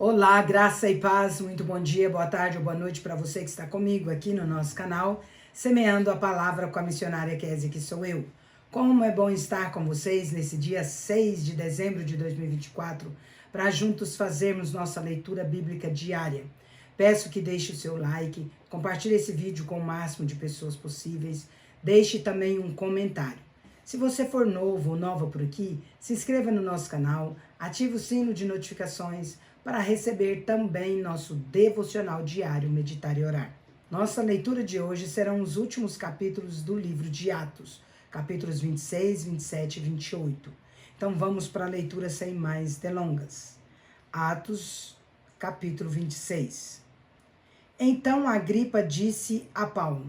Olá, graça e paz, muito bom dia, boa tarde ou boa noite para você que está comigo aqui no nosso canal, Semeando a Palavra com a missionária Kézia, que sou eu. Como é bom estar com vocês nesse dia 6 de dezembro de 2024, para juntos fazermos nossa leitura bíblica diária. Peço que deixe o seu like, compartilhe esse vídeo com o máximo de pessoas possíveis, deixe também um comentário. Se você for novo ou nova por aqui, se inscreva no nosso canal, ative o sino de notificações para receber também nosso devocional diário Meditar e Orar. Nossa leitura de hoje serão os últimos capítulos do livro de Atos, capítulos 26, 27 e 28. Então vamos para a leitura sem mais delongas. Atos, capítulo 26. Então Agripa disse a Paulo: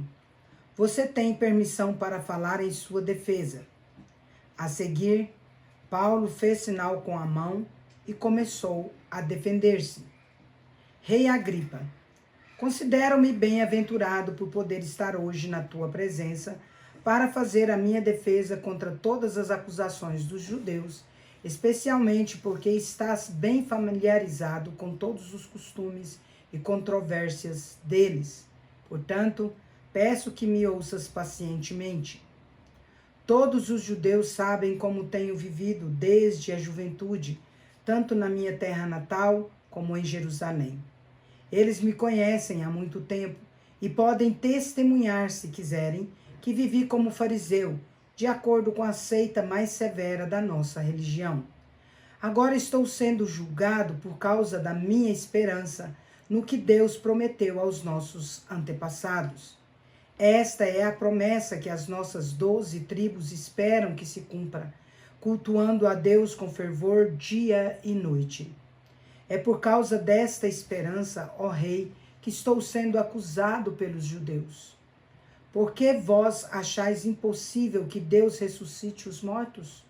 "Você tem permissão para falar em sua defesa." A seguir, Paulo fez sinal com a mão e começou a defender-se. Rei Agripa, considero-me bem-aventurado por poder estar hoje na tua presença para fazer a minha defesa contra todas as acusações dos judeus, especialmente porque estás bem familiarizado com todos os costumes e controvérsias deles. Portanto, peço que me ouças pacientemente. Todos os judeus sabem como tenho vivido desde a juventude, tanto na minha terra natal como em Jerusalém. Eles me conhecem há muito tempo e podem testemunhar, se quiserem, que vivi como fariseu, de acordo com a seita mais severa da nossa religião. Agora estou sendo julgado por causa da minha esperança no que Deus prometeu aos nossos antepassados. Esta é a promessa que as nossas 12 tribos esperam que se cumpra, cultuando a Deus com fervor dia e noite. É por causa desta esperança, ó Rei, que estou sendo acusado pelos judeus. Por que vós achais impossível que Deus ressuscite os mortos?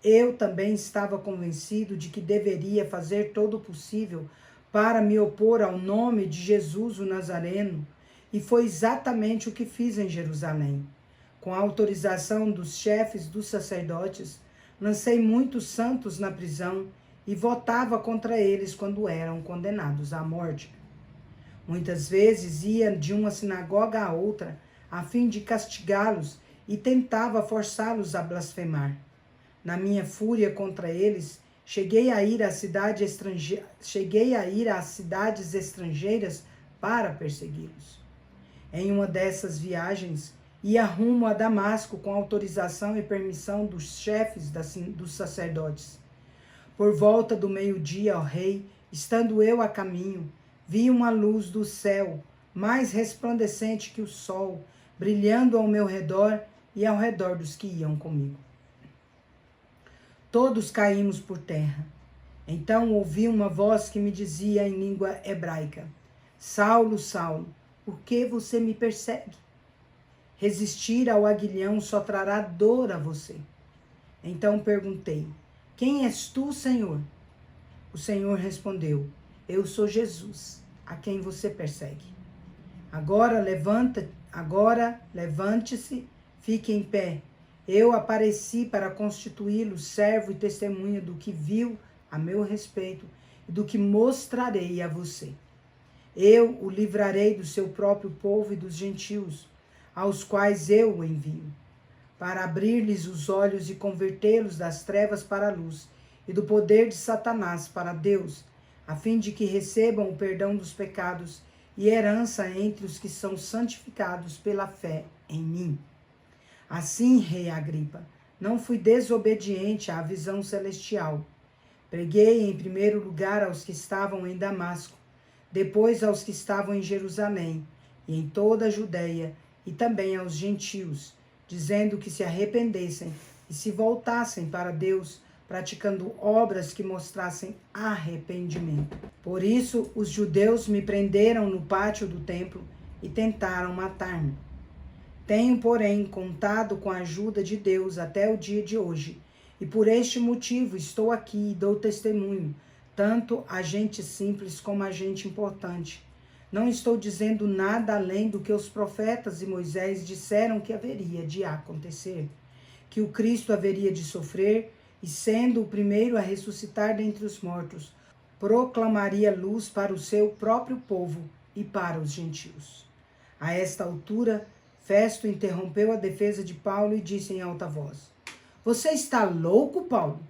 Eu também estava convencido de que deveria fazer todo o possível para me opor ao nome de Jesus o Nazareno, e foi exatamente o que fiz em Jerusalém. Com a autorização dos chefes dos sacerdotes, lancei muitos santos na prisão e votava contra eles quando eram condenados à morte. Muitas vezes ia de uma sinagoga a outra, a fim de castigá-los, e tentava forçá-los a blasfemar. Na minha fúria contra eles, cheguei a ir às cidades estrangeiras para persegui-los. Em uma dessas viagens, ia rumo a Damasco com autorização e permissão dos chefes dos sacerdotes. Por volta do meio-dia, ó rei, estando eu a caminho, vi uma luz do céu, mais resplandecente que o sol, brilhando ao meu redor e ao redor dos que iam comigo. Todos caímos por terra. Então ouvi uma voz que me dizia em língua hebraica: "Saulo, Saulo, por que você me persegue? Resistir ao aguilhão só trará dor a você." Então perguntei: "Quem és tu, Senhor?" O Senhor respondeu: "Eu sou Jesus, a quem você persegue. Agora levante-se, fique em pé. Eu apareci para constituí-lo servo e testemunha do que viu a meu respeito e do que mostrarei a você. Eu o livrarei do seu próprio povo e dos gentios, aos quais eu o envio, para abrir-lhes os olhos e convertê-los das trevas para a luz e do poder de Satanás para Deus, a fim de que recebam o perdão dos pecados e herança entre os que são santificados pela fé em mim. Assim, rei Agripa, não fui desobediente à visão celestial. Preguei em primeiro lugar aos que estavam em Damasco, depois aos que estavam em Jerusalém e em toda a Judeia, e também aos gentios, dizendo que se arrependessem e se voltassem para Deus, praticando obras que mostrassem arrependimento. Por isso, os judeus me prenderam no pátio do templo e tentaram matar-me. Tenho, porém, contado com a ajuda de Deus até o dia de hoje, e por este motivo estou aqui e dou testemunho, tanto a gente simples como a gente importante. Não estou dizendo nada além do que os profetas e Moisés disseram que haveria de acontecer, que o Cristo haveria de sofrer, e sendo o primeiro a ressuscitar dentre os mortos, proclamaria luz para o seu próprio povo e para os gentios. A esta altura, Festo interrompeu a defesa de Paulo e disse em alta voz: Você está louco, Paulo?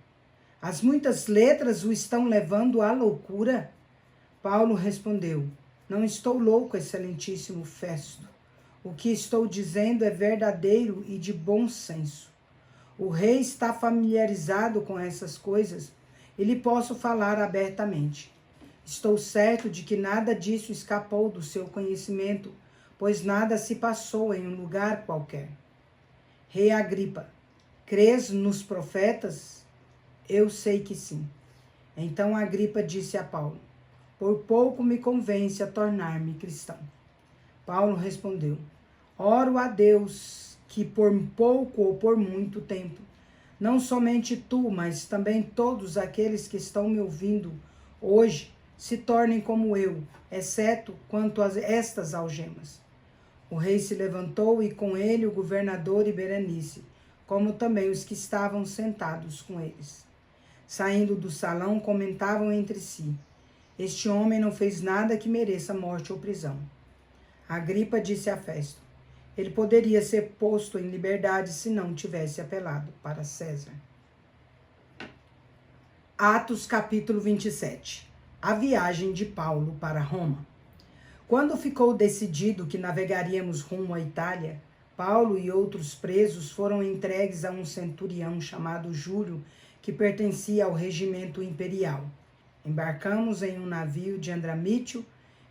As muitas letras o estão levando à loucura? Paulo respondeu: Não estou louco, excelentíssimo Festo. O que estou dizendo é verdadeiro e de bom senso. O rei está familiarizado com essas coisas e lhe posso falar abertamente. Estou certo de que nada disso escapou do seu conhecimento, pois nada se passou em um lugar qualquer. Rei Agripa, crês nos profetas? Eu sei que sim. Então Agripa disse a Paulo: Por pouco me convence a tornar-me cristão. Paulo respondeu: Oro a Deus que por pouco ou por muito tempo, não somente tu, mas também todos aqueles que estão me ouvindo hoje, se tornem como eu, exceto quanto a estas algemas. O rei se levantou e com ele o governador e Berenice, como também os que estavam sentados com eles. Saindo do salão, comentavam entre si: Este homem não fez nada que mereça morte ou prisão. Agripa disse a Festo: Ele poderia ser posto em liberdade se não tivesse apelado para César. Atos capítulo 27. A viagem de Paulo para Roma. Quando ficou decidido que navegaríamos rumo à Itália, Paulo e outros presos foram entregues a um centurião chamado Júlio, que pertencia ao regimento imperial. Embarcamos em um navio de Andramítio,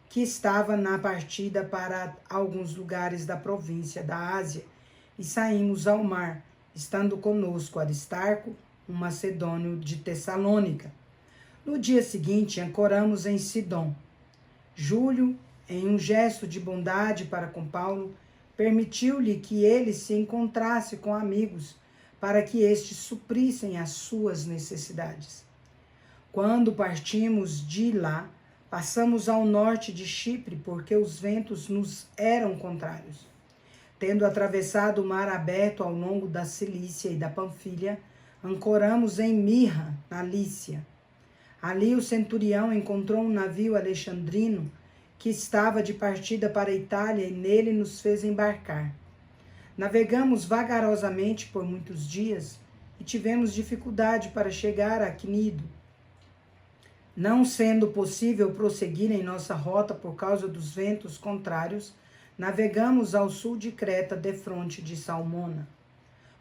que estava na partida para alguns lugares da província da Ásia, e saímos ao mar, estando conosco Aristarco, um macedônio de Tessalônica. No dia seguinte, ancoramos em Sidom. Júlio, em um gesto de bondade para com Paulo, permitiu-lhe que ele se encontrasse com amigos, para que estes suprissem as suas necessidades. Quando partimos de lá, passamos ao norte de Chipre, porque os ventos nos eram contrários. Tendo atravessado o mar aberto ao longo da Cilícia e da Panfilha, ancoramos em Mirra, na Lícia. Ali o centurião encontrou um navio alexandrino que estava de partida para a Itália e nele nos fez embarcar. Navegamos vagarosamente por muitos dias e tivemos dificuldade para chegar a Cnido. Não sendo possível prosseguir em nossa rota por causa dos ventos contrários, navegamos ao sul de Creta, defronte de Salmona.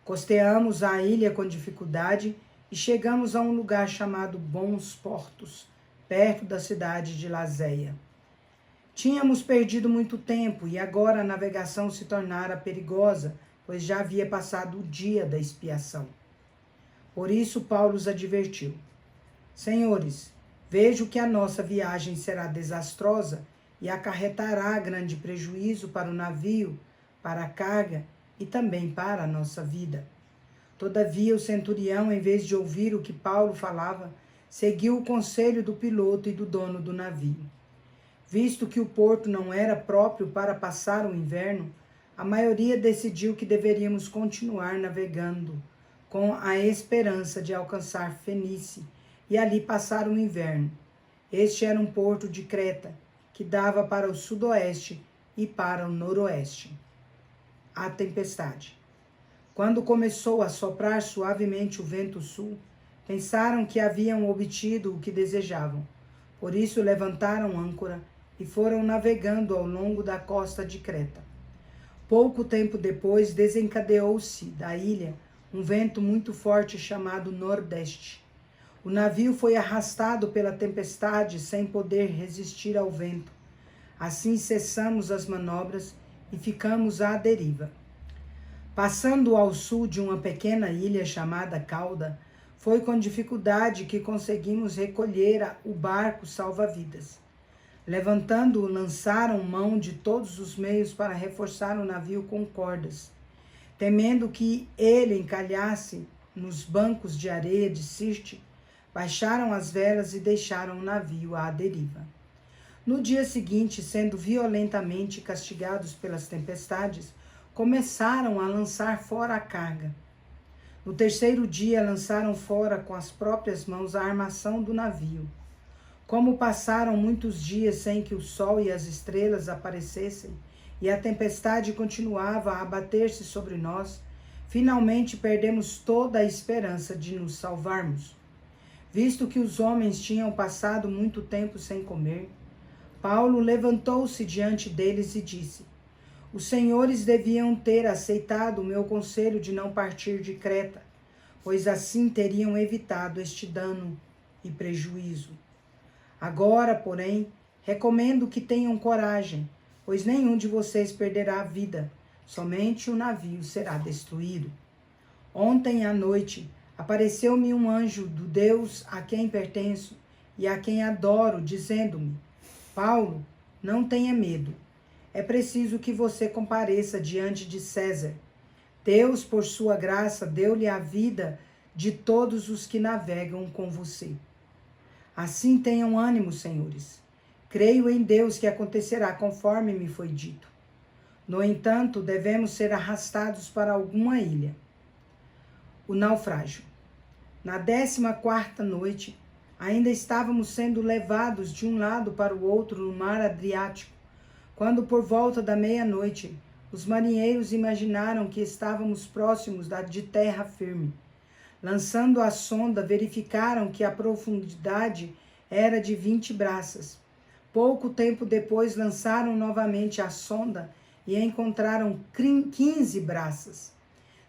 Costeamos a ilha com dificuldade e chegamos a um lugar chamado Bons Portos, perto da cidade de Lazéia. Tínhamos perdido muito tempo e agora a navegação se tornara perigosa, pois já havia passado o dia da expiação. Por isso Paulo os advertiu: Senhores, vejo que a nossa viagem será desastrosa e acarretará grande prejuízo para o navio, para a carga e também para a nossa vida. Todavia o centurião, em vez de ouvir o que Paulo falava, seguiu o conselho do piloto e do dono do navio. Visto que o porto não era próprio para passar o inverno, a maioria decidiu que deveríamos continuar navegando, com a esperança de alcançar Fenícia e ali passar o inverno. Este era um porto de Creta, que dava para o sudoeste e para o noroeste. A tempestade. Quando começou a soprar suavemente o vento sul, pensaram que haviam obtido o que desejavam. Por isso levantaram âncora e foram navegando ao longo da costa de Creta. Pouco tempo depois, desencadeou-se da ilha um vento muito forte chamado Nordeste. O navio foi arrastado pela tempestade sem poder resistir ao vento. Assim cessamos as manobras e ficamos à deriva. Passando ao sul de uma pequena ilha chamada Cauda, foi com dificuldade que conseguimos recolher o barco salva-vidas. Levantando-o, lançaram mão de todos os meios para reforçar o navio com cordas. Temendo que ele encalhasse nos bancos de areia de Sirte, baixaram as velas e deixaram o navio à deriva. No dia seguinte, sendo violentamente castigados pelas tempestades, começaram a lançar fora a carga. No terceiro dia, lançaram fora com as próprias mãos a armação do navio. Como passaram muitos dias sem que o sol e as estrelas aparecessem, e a tempestade continuava a abater-se sobre nós, finalmente perdemos toda a esperança de nos salvarmos. Visto que os homens tinham passado muito tempo sem comer, Paulo levantou-se diante deles e disse: os senhores deviam ter aceitado o meu conselho de não partir de Creta, pois assim teriam evitado este dano e prejuízo. Agora, porém, recomendo que tenham coragem, pois nenhum de vocês perderá a vida, somente o navio será destruído. Ontem à noite apareceu-me um anjo do Deus a quem pertenço e a quem adoro, dizendo-me: Paulo, não tenha medo. É preciso que você compareça diante de César. Deus, por sua graça, deu-lhe a vida de todos os que navegam com você. Assim tenham ânimo, senhores. Creio em Deus que acontecerá conforme me foi dito. No entanto, devemos ser arrastados para alguma ilha. O naufrágio. Na 14ª noite, ainda estávamos sendo levados de um lado para o outro no mar Adriático, quando por volta da meia-noite, os marinheiros imaginaram que estávamos próximos de terra firme. Lançando a sonda, verificaram que a profundidade era de 20 braças. Pouco tempo depois, lançaram novamente a sonda e encontraram 15 braças.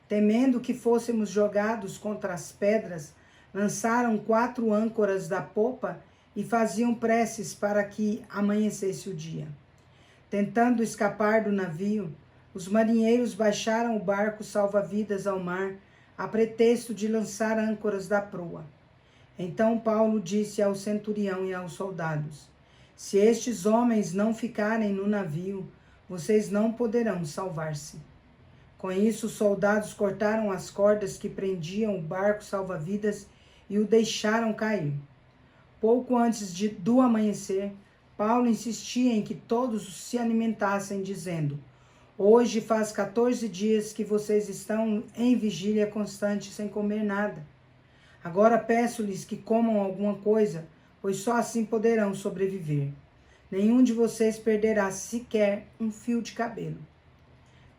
Temendo que fôssemos jogados contra as pedras, lançaram 4 âncoras da popa e faziam preces para que amanhecesse o dia. Tentando escapar do navio, os marinheiros baixaram o barco salva-vidas ao mar, a pretexto de lançar âncoras da proa. Então Paulo disse ao centurião e aos soldados: se estes homens não ficarem no navio, vocês não poderão salvar-se. Com isso, os soldados cortaram as cordas que prendiam o barco salva-vidas e o deixaram cair. Pouco antes do amanhecer, Paulo insistia em que todos se alimentassem, dizendo: hoje faz 14 dias que vocês estão em vigília constante sem comer nada. Agora peço-lhes que comam alguma coisa, pois só assim poderão sobreviver. Nenhum de vocês perderá sequer um fio de cabelo.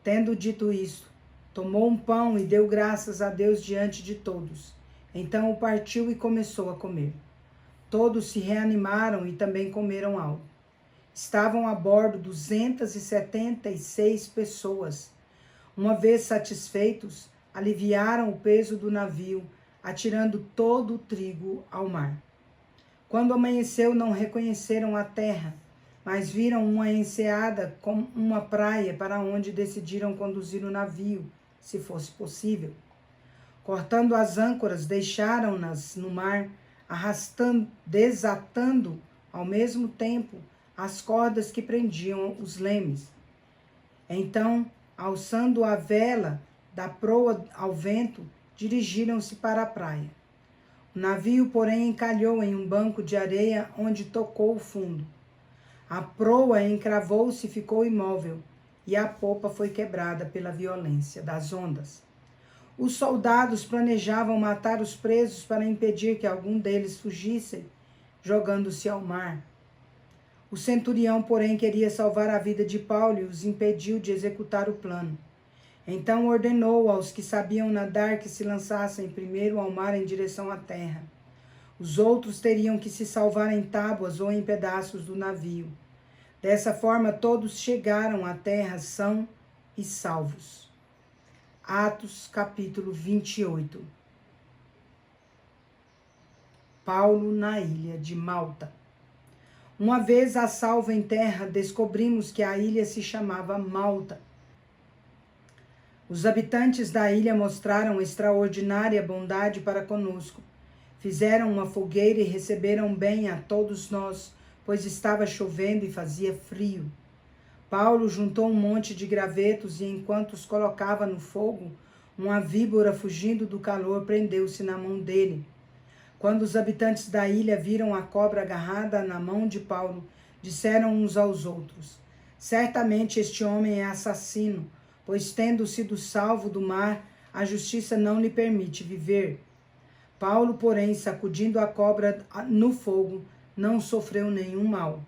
Tendo dito isto, tomou um pão e deu graças a Deus diante de todos. Então o partiu e começou a comer. Todos se reanimaram e também comeram algo. Estavam a bordo 276 pessoas. Uma vez satisfeitos, aliviaram o peso do navio, atirando todo o trigo ao mar. Quando amanheceu, não reconheceram a terra, mas viram uma enseada com uma praia para onde decidiram conduzir o navio, se fosse possível. Cortando as âncoras, deixaram-nas no mar, desatando ao mesmo tempo as cordas que prendiam os lemes. Então, alçando a vela da proa ao vento, dirigiram-se para a praia. O navio, porém, encalhou em um banco de areia onde tocou o fundo. A proa encravou-se e ficou imóvel, e a popa foi quebrada pela violência das ondas. Os soldados planejavam matar os presos para impedir que algum deles fugisse, jogando-se ao mar. O centurião, porém, queria salvar a vida de Paulo e os impediu de executar o plano. Então ordenou aos que sabiam nadar que se lançassem primeiro ao mar em direção à terra. Os outros teriam que se salvar em tábuas ou em pedaços do navio. Dessa forma, todos chegaram à terra são e salvos. Atos, capítulo 28. Paulo na ilha de Malta. Uma vez a salvo em terra, descobrimos que a ilha se chamava Malta. Os habitantes da ilha mostraram extraordinária bondade para conosco. Fizeram uma fogueira e receberam bem a todos nós, pois estava chovendo e fazia frio. Paulo juntou um monte de gravetos e, enquanto os colocava no fogo, uma víbora, fugindo do calor, prendeu-se na mão dele. Quando os habitantes da ilha viram a cobra agarrada na mão de Paulo, disseram uns aos outros: certamente este homem é assassino, pois, tendo sido salvo do mar, a justiça não lhe permite viver. Paulo, porém, sacudindo a cobra no fogo, não sofreu nenhum mal.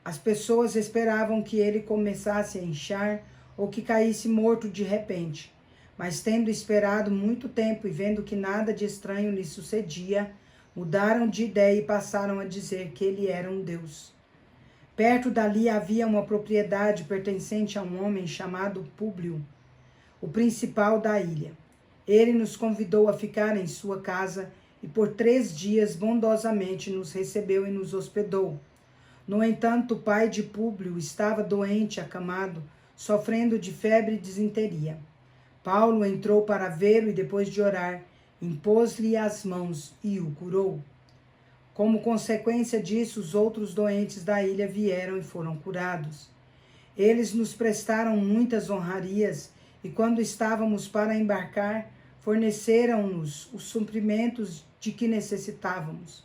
As pessoas esperavam que ele começasse a inchar ou que caísse morto de repente. Mas tendo esperado muito tempo e vendo que nada de estranho lhe sucedia, mudaram de ideia e passaram a dizer que ele era um deus. Perto dali havia uma propriedade pertencente a um homem chamado Públio, o principal da ilha. Ele nos convidou a ficar em sua casa e por 3 dias bondosamente nos recebeu e nos hospedou. No entanto, o pai de Públio estava doente, acamado, sofrendo de febre e disenteria. Paulo entrou para vê-lo e, depois de orar, impôs-lhe as mãos e o curou. Como consequência disso, os outros doentes da ilha vieram e foram curados. Eles nos prestaram muitas honrarias e, quando estávamos para embarcar, forneceram-nos os suprimentos de que necessitávamos.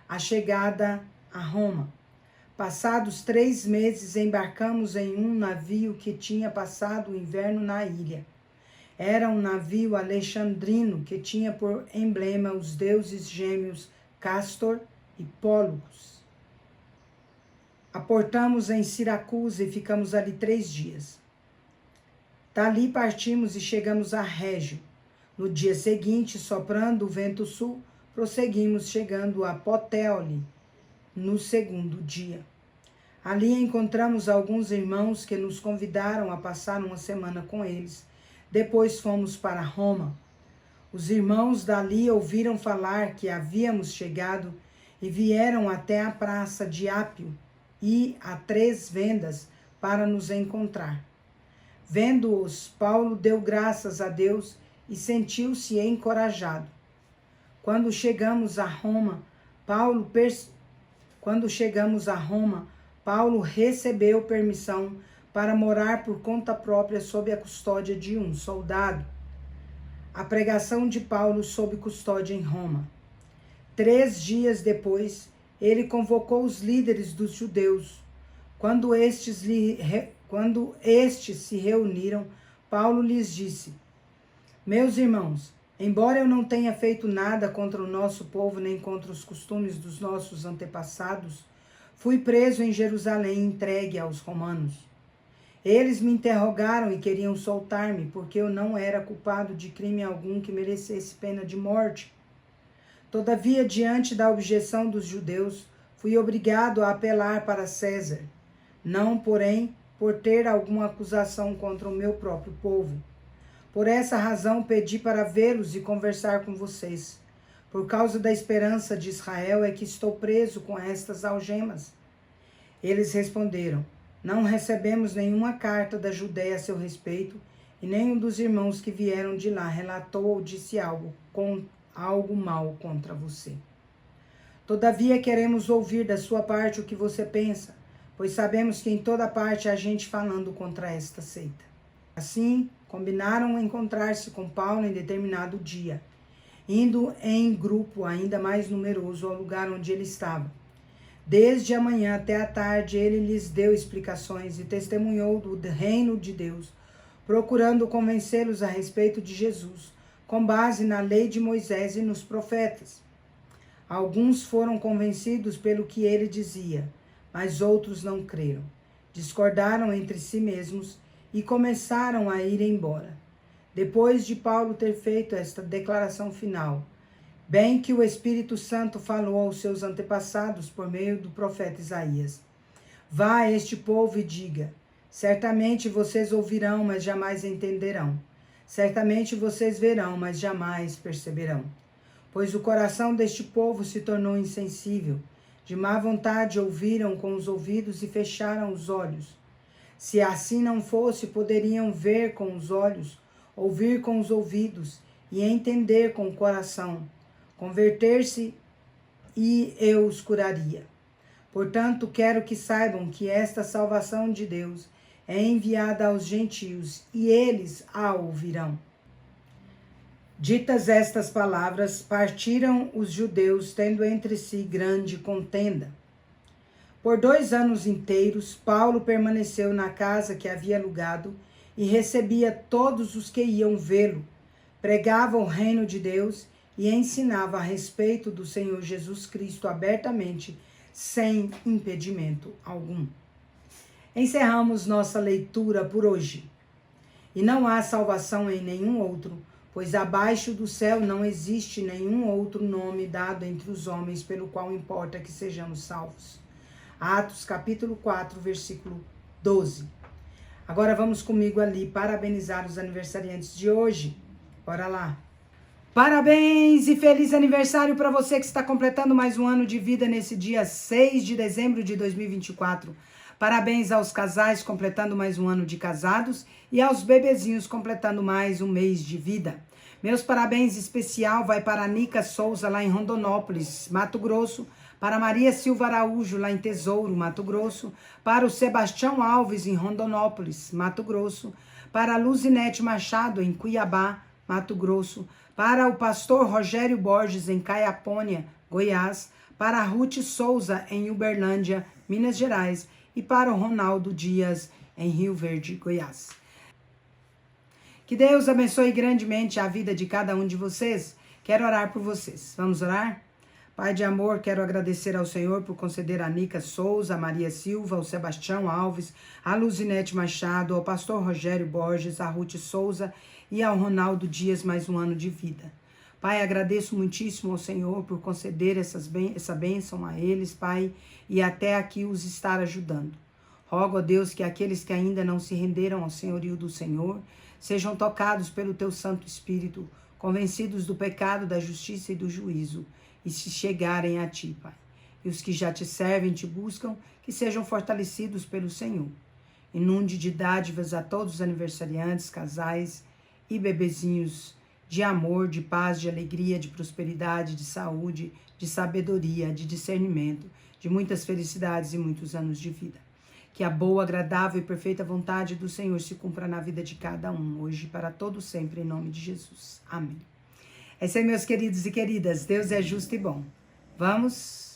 A chegada a Roma. Passados 3 meses, embarcamos em um navio que tinha passado o inverno na ilha. Era um navio alexandrino que tinha por emblema os deuses gêmeos Castor e Pólux. Aportamos em Siracusa e ficamos ali 3 dias. Dali partimos e chegamos a Régio. No dia seguinte, soprando o vento sul, prosseguimos, chegando a Puteoli no 2º dia. Ali encontramos alguns irmãos que nos convidaram a passar uma semana com eles. Depois fomos para Roma. Os irmãos dali ouviram falar que havíamos chegado e vieram até a praça de Ápio e a 3 vendas para nos encontrar. Vendo-os, Paulo deu graças a Deus e sentiu-se encorajado. Quando chegamos a Roma, Paulo recebeu permissão para morar por conta própria sob a custódia de um soldado. A pregação de Paulo sob custódia em Roma. 3 dias depois, ele convocou os líderes dos judeus. Quando estes se reuniram, Paulo lhes disse: Meus irmãos, embora eu não tenha feito nada contra o nosso povo nem contra os costumes dos nossos antepassados, fui preso em Jerusalém e entregue aos romanos. Eles me interrogaram e queriam soltar-me, porque eu não era culpado de crime algum que merecesse pena de morte. Todavia, diante da objeção dos judeus, fui obrigado a apelar para César, não, porém, por ter alguma acusação contra o meu próprio povo. Por essa razão, pedi para vê-los e conversar com vocês. Por causa da esperança de Israel é que estou preso com estas algemas. Eles responderam: Não recebemos nenhuma carta da Judéia a seu respeito, e nenhum dos irmãos que vieram de lá relatou ou disse algo mal contra você. Todavia queremos ouvir da sua parte o que você pensa, pois sabemos que em toda parte há gente falando contra esta seita. Assim, combinaram encontrar-se com Paulo em determinado dia, indo em grupo ainda mais numeroso ao lugar onde ele estava. Desde a manhã até a tarde, ele lhes deu explicações e testemunhou do reino de Deus, procurando convencê-los a respeito de Jesus, com base na lei de Moisés e nos profetas. Alguns foram convencidos pelo que ele dizia, mas outros não creram. Discordaram entre si mesmos e começaram a ir embora. Depois de Paulo ter feito esta declaração final, bem que o Espírito Santo falou aos seus antepassados por meio do profeta Isaías: Vá a este povo e diga: certamente vocês ouvirão, mas jamais entenderão. Certamente vocês verão, mas jamais perceberão. Pois o coração deste povo se tornou insensível. De má vontade ouviram com os ouvidos e fecharam os olhos. Se assim não fosse, poderiam ver com os olhos, ouvir com os ouvidos e entender com o coração, converter-se e eu os curaria. Portanto, quero que saibam que esta salvação de Deus é enviada aos gentios e eles a ouvirão. Ditas estas palavras, partiram os judeus, tendo entre si grande contenda. Por 2 anos inteiros, Paulo permaneceu na casa que havia alugado e recebia todos os que iam vê-lo. Pregava o reino de Deus e ensinava a respeito do Senhor Jesus Cristo abertamente, sem impedimento algum. Encerramos nossa leitura por hoje. E não há salvação em nenhum outro, pois abaixo do céu não existe nenhum outro nome dado entre os homens pelo qual importa que sejamos salvos. Atos capítulo 4, versículo 12. Agora vamos comigo ali parabenizar os aniversariantes de hoje. Bora lá. Parabéns e feliz aniversário para você que está completando mais um ano de vida nesse dia 6 de dezembro de 2024. Parabéns aos casais completando mais um ano de casados e aos bebezinhos completando mais um mês de vida. Meus parabéns especial vai para a Nica Souza, lá em Rondonópolis, Mato Grosso, para Maria Silva Araújo, lá em Tesouro, Mato Grosso, para o Sebastião Alves, em Rondonópolis, Mato Grosso, para a Luzinete Machado, em Cuiabá, Mato Grosso, para o pastor Rogério Borges, em Caiapônia, Goiás, para a Ruth Souza, em Uberlândia, Minas Gerais, e para o Ronaldo Dias, em Rio Verde, Goiás. Que Deus abençoe grandemente a vida de cada um de vocês. Quero orar por vocês. Vamos orar? Pai de amor, quero agradecer ao Senhor por conceder a Nica Souza, a Maria Silva, ao Sebastião Alves, a Luzinete Machado, ao pastor Rogério Borges, a Ruth Souza e ao Ronaldo Dias mais um ano de vida. Pai, agradeço muitíssimo ao Senhor por conceder essa bênção a eles, Pai, e até aqui os estar ajudando. Rogo a Deus que aqueles que ainda não se renderam ao senhorio do Senhor sejam tocados pelo Teu Santo Espírito, convencidos do pecado, da justiça e do juízo, e se chegarem a Ti, Pai. E os que já Te servem, Te buscam, que sejam fortalecidos pelo Senhor. Inunde de dádivas a todos os aniversariantes, casais e bebezinhos, de amor, de paz, de alegria, de prosperidade, de saúde, de sabedoria, de discernimento, de muitas felicidades e muitos anos de vida. Que a boa, agradável e perfeita vontade do Senhor se cumpra na vida de cada um, hoje e para todo sempre, em nome de Jesus. Amém. É isso aí, meus queridos e queridas. Deus é justo e bom. Vamos